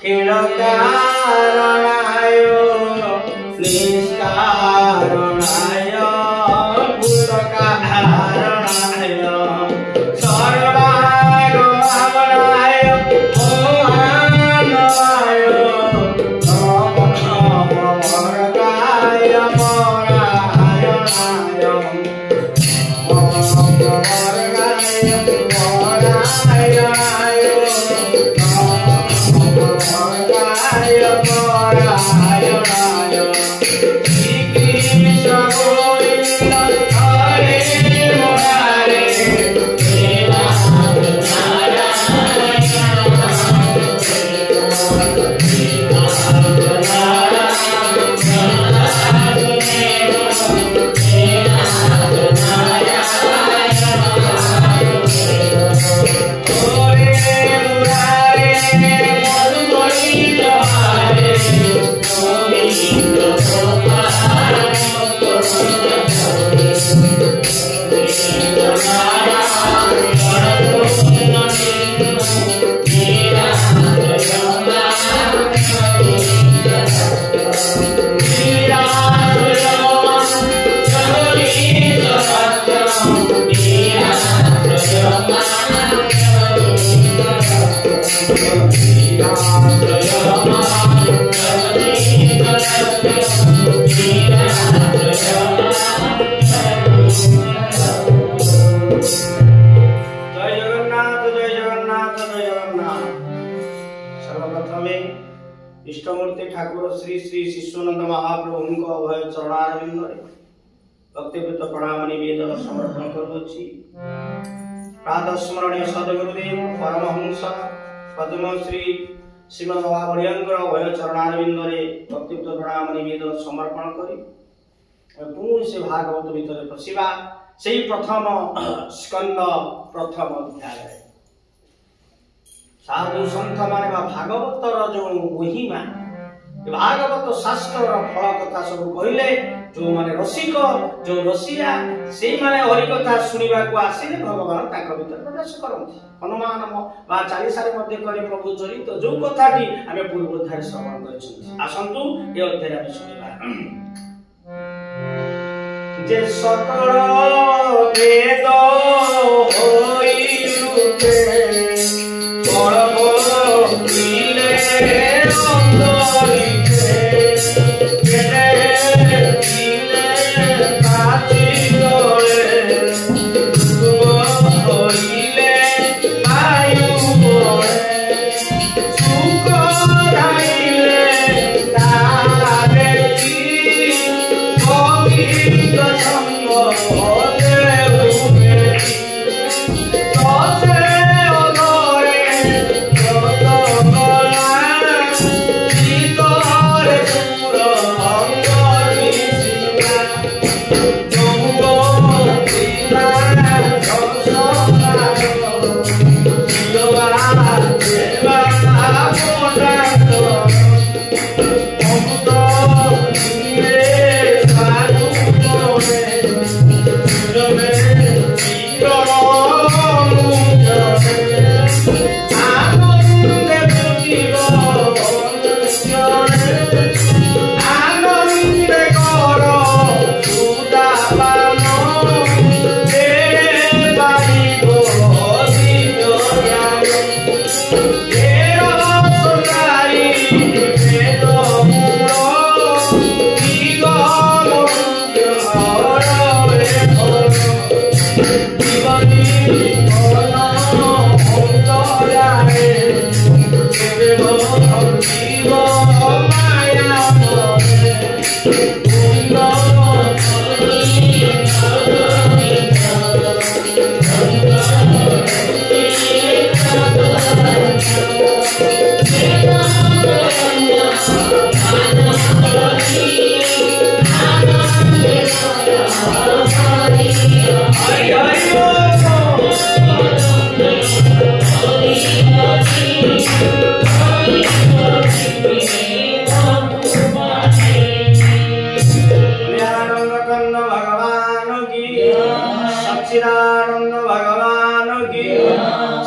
खेल कारणाय निष्कारणाय भूत कारणाय सर्वाग भावनाय मोहनाय इष्टमूर्ति ठाकुर श्री श्री शिशुनंद महाप्रभु अभय चरणारविंद भक्तिपूत प्रणाम निवेदन समर्पण करुछि। प्रातः स्मरणीय सद्गुरुदेव परमहंस पद्मश्री श्रीमद महाबलियांकर अभय चरणारविंद भक्तिपूत प्रणाम निवेदन समर्पण करी पुणी से भागवत भितर पशिवा से प्रथम स्कंद प्रथम अध्याय साधु सन्थ माने भागवतर जो महिमा भागवत शास्त्र फल कथा सब कहले जो माने रसिक जो रसिया से माने हरि कथा सुनिबा को आसीले भगवान ताक भीतर प्रवेश करନ୍ତି। हनुमान बा 40 रे मध्ये करे प्रभु चरित जो कथाटी आमे पूर्व अध्याय श्रवण करछथि आसंतु ए अध्याय आमे सुनिबा। जे सकल वेद होई रूपे सच्चिदानंद भगवान की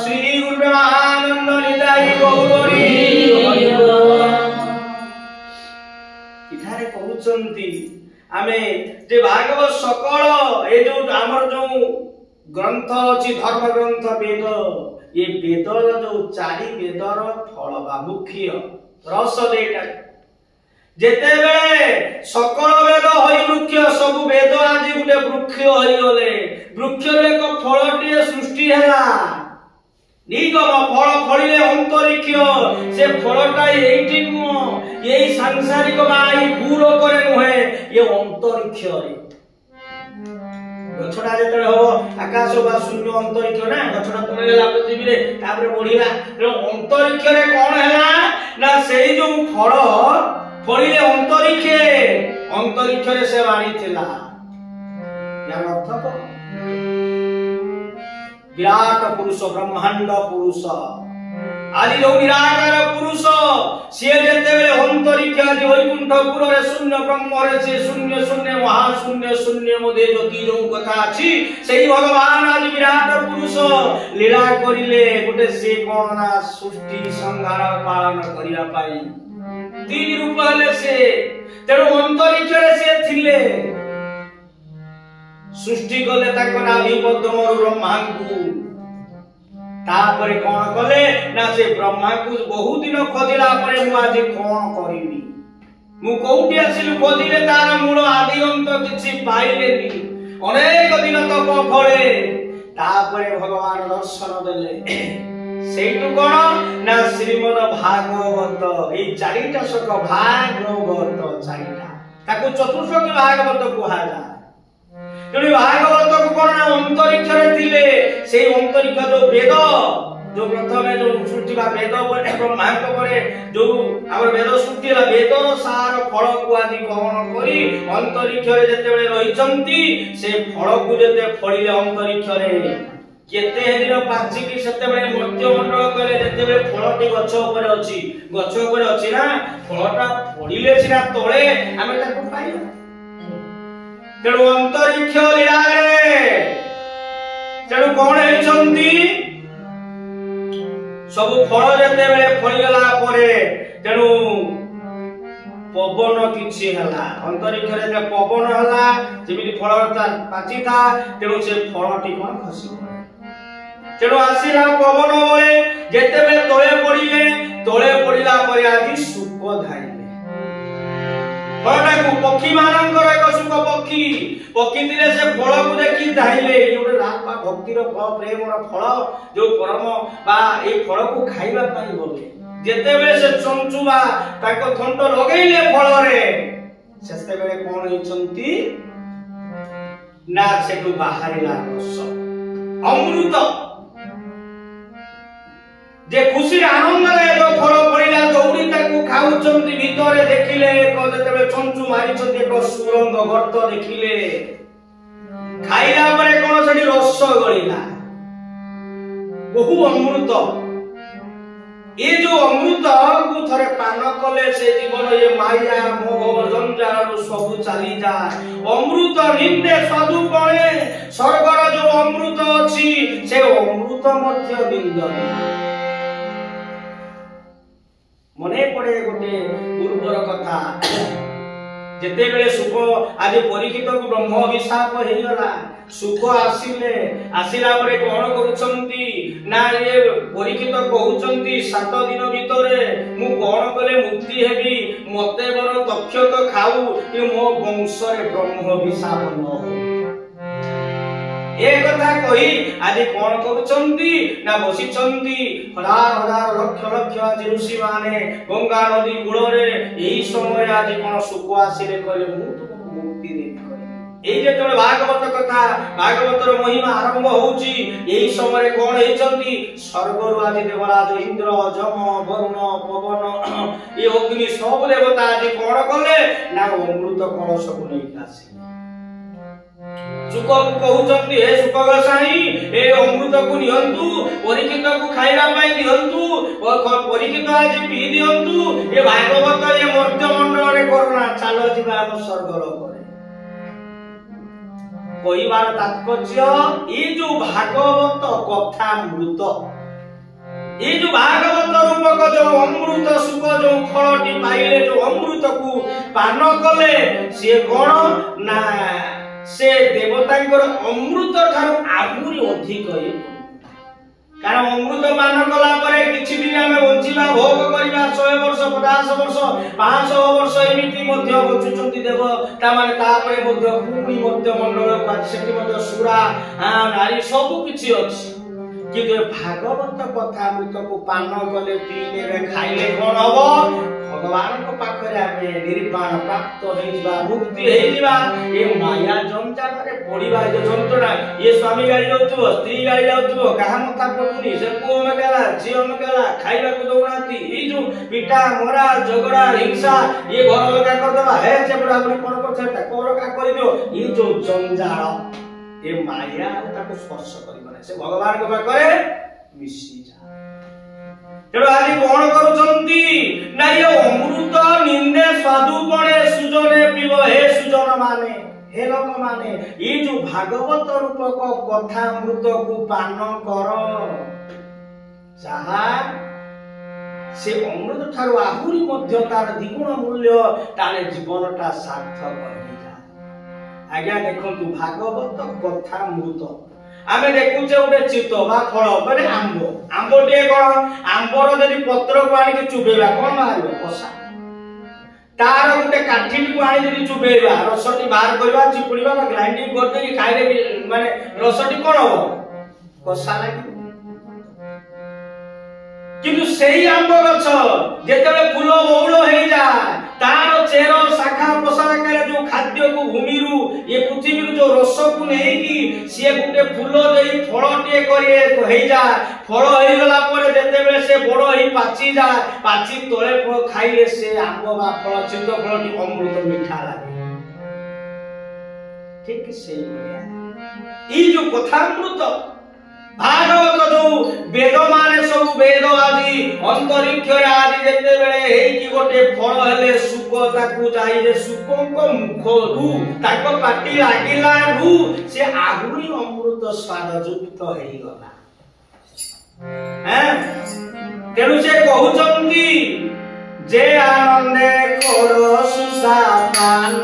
श्री गुरु ब्रह्मानंद निताई गौरी। कहउचंती आमे जे भागवत सकल ए जो हमर जो ग्रंथ अछि धर्म ग्रंथ वेद ये वेदर जो चारि वेदर फल बा मुख्य रस देटा जेते बेले सकल वेद होई वृक्ष सब वेद आज गुटे वृक्ष होई गले वृक्ष रे एक फलटी सृष्टि हैला निगम फल फलिले अंतरिक्ष से फलटा एठी नु एई सांसारिक बाई पूरो करे नहे ये अंतरिक्ष रे गछडा जेतले हो आकाश बा शून्य अंतरिक्ष ना गछडा तळे गेला पृथ्वी रे तापर बढ़िला अंतरिक्ष रे कोन हैला ना सेई जो फल फलिले अंतरिक्ष रे से बाणी थिला यार अर्थ को विराट पुरुष ब्रह्मांड पुरुष आदि जो निराकार पुरुष से जेते बेले अंतरिक्ष आदि वैकुंठपुर रे शून्य ब्रह्म रे से शून्य शून्य महाशून्य शून्य मध्ये ज्योति जो कथा अछि सेही भगवान आदि विराट पुरुष लीला करिले गोटे से कोन ना सृष्टि संहार पालन करिया पाई तीन रूप हले से तेरो अंतरिक्ष रे से थिले सृष्टि कले ताको नाभि पद्मरु ब्रह्मांकु तापरे कोन कले ना से ब्रह्मा को बहुत दिन खोदिला परे मु आज कोन करिवि मु कोउटी आसिलु खोदिले तार मूल आदि अंत किछि पाइलेनी अनेक दिन तप फळे तापरे भगवान दर्शन देले सेटु कोन ना श्रीमद भागवत ए चारिटा शक भागवत चारिटा ताको चतुर्श्लोकी भागवत कुहा जा तेणु भागवत को कोन अंतरिक्ष रे थिले से अंतरिक्ष जो वेद जो प्रथमे जो सृष्टि बा वेद परे ब्रह्मांड परे जो हमर वेद सृष्टि ला वेदर सार फल को आदि ग्रहण करी अंतरिक्ष रे जते बेले रहिचंती से फल को जते फळिले अंतरिक्ष रे केते दिन पाछि कि सेते बेले मध्य मंडल करे जते बेले फलटी गछ ऊपर अछि ना फलटा फळिले सिना तळे आमे ताको पाइबा तेणु अंतरिक्ष लीला रे तेणु कोन हेचंती सब फल जते बेले फळि गला परे तेणु पवन किछि हला अंतरिक्ष रे जे पवन हला जेमिति फलटा पाची था तेणु से फलटी कोन खसी तेणु आसीला पवन बळे जते बेले तळे पडिला परे आदि सुख धाइले फलटा को पक्षी मानकर एक सुख पक्षी दिले से फल को देखि धाइले जोटे रापा भक्तिर फल प्रेमर फल जो परम बा ए फल को खाइबा पाई बोले जेते बेले से चंचुबा ताको थंट लगेइले फल रे सेते बेले कोन हेचंती ना सेटु बाहरिला रस अमृत जे खुशी आनंद रे जो फल पड़िला दौड़ी ताको खाउचंती भितरे देखिले एक जेतेबे चंचु मारिचंती एक सुरंग गर्त देखिले खाइला परे कोन सेठी रस गळिला बहु अमृत ए जो अमृत को थरे पान कले से जीवन ये माया मोह जंजाल सब चली जा अमृत निंदे साधु पळे स्वर्गर जो अमृत अछि से अमृत मध्य बिंदनी मने पड़े गोटे पूर्वर कथा जेते बेले सुख आज परीक्षित को ब्रह्म अभिशाप हे गला सुख आसिला परे कोन करूछंती ना ये परीक्षित कहउछंती 7 दिन भितरे मु कोन कले मुक्ति हेबी मते बर तक्षक खाऊ कि मो वंश रे ब्रह्म अभिशाप न हो ए कथा कही आज कोन करूछंती ना बसिछंती हजार लक्ष लक्ष आज ऋषि माने गंगा नदी कूल रे एही समय आज कोन सुख आसिले कहले मु तुमको मुक्ति देबी कहले एई जे तळे भागवत कथा भागवतर महिमा आरंभ होउची एही समय कोन हेचंती स्वर्गरु आज देवराज इंद्र जम वरुण पवन ए अग्नि सब देवता आज कोन कले ना अमृत कलश को नै आसी सुख को कहउचंती हे सुख गोसाई ए अमृत को नियंतु परीक्षित को खाइबा पई दियंतु परीक्षित आज पी दियंतु ए भागवत ए मध्य मंडल रे करुणा चालो जिबा हम स्वर्ग लोक रे कहिबार तात्पर्य ए जो भागवत कथा अमृत ये जो भागवत रूपक जो अमृत सुख जो फलटी पाइले जो अमृत को पान कले से कौन ना से देवतांकर अमृत ठार आहुरी अधिक कारण अमृत पान कला परे किछि दिन आमे बंचिबा भोग करिबा 100 वर्ष 50 वर्ष 500 वर्ष एमिति मध्य बचुचंती देव ता माने ता परे मध्य पूर्णी मध्य मंडल को सेठी मध्य सुरा नारी सब किछि अछि किंतु भागवत कथा अमृत को पान कले पीले खाइले कोन हबो भगवान को पाखरे आमे निर्वाण प्राप्त होइबा मुक्ति होइबा ए माया जंजाल रे पड़िबा जो जंतुना ये स्वामी गाड़ी जाउथबो स्त्री गाड़ी जाउथबो कहा मथा पडुनी से को में गेला जियो में गेला खाइबा को दौनाती ए जो पिटा मोरा झगड़ा हिंसा ये घर लगा कर देबा हे चेपड़ा अपनी कोन को छटा कोन का करि दियो ये जो जंजाल ए माया ताको स्पर्श करिबने से भगवान को पाखरे मिसी जा तेरो आदि कोन करूछंती ना ये अमृत निंदे साधुपणे सुजने पिब हे सुजन माने हे लोक माने ये जो भागवत रूपक कथा अमृत को पान कर जहा से अमृत ठारो आहुरी मध्य तार द्विगुण मूल्य तारे जीवनटा सार्थक हो जाय आज्ञा देखंतु भागवत कथा अमृत आमे देखुचे उडे चितो बा फळ माने आंबो टे कोन आंबोर जदी पत्र को आनी के चुबेबा कोन मारबे कोसा तार उडे काठी को आनी जदी चुबेबा रसटी बाहर करबा चिपुडीबा बा ग्राइंडिंग कर दे खाइले माने रसटी कोन हो कोसा लागी किंतु सेही आंबो गछ जेतेबे फूल बौळ हे जाय तार चेर शाखा प्रसार करे जो खाद्य को भूमि रु ये पृथ्वी रु जो रस को नै की से गुटे फूल देई फळटे करे हे जाय फळ हे गला परे जेतेबे से बड़ हे पाची जाय पाची तळे खाइले से आंबो बा फळ चित्त फळटी अमृत मीठा लागे ठीक से ई जो कथा अमृत भागवत जो वेद माने सब वेद आदि अंतरिक्ष आदि जेते बेले हे की गोटे फल हेले सुख ताकू जाई जे सुख को मुख रु ताको पाटी लागिला रु से आहुरी अमृत स्वाद युक्त हेई गला हैं तेनु से कहउचंती जे आनंदे करो सुसापान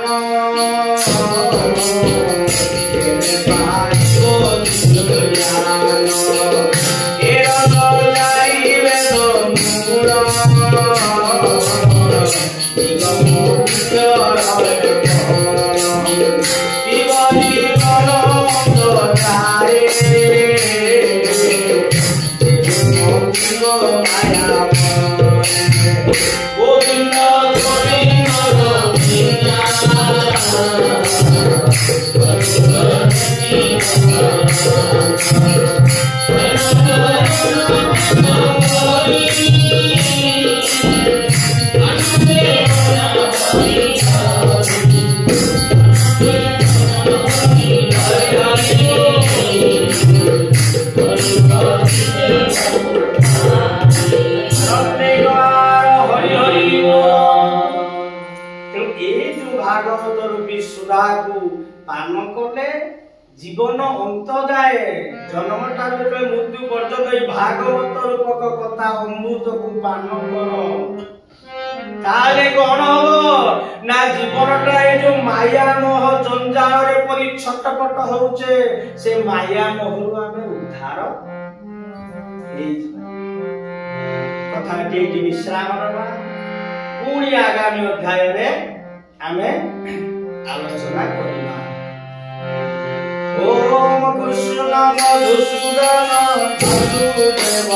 पान कले जीवन अंत जाए जन्म ठार मृत्यु पर्यंत भागवत रूपक कथा अमृत को पान कर ताले कोन हो ना जीवनटा ए जो माया मोह जंजाल रे परि छटपट होउचे से माया मोह रु आमे उद्धार एई कथा टी विश्राम रबा पूरी आगामी अध्याय रे आमे आलोचना करिबा ओम कृष्ण मधुसूदन वासुदेव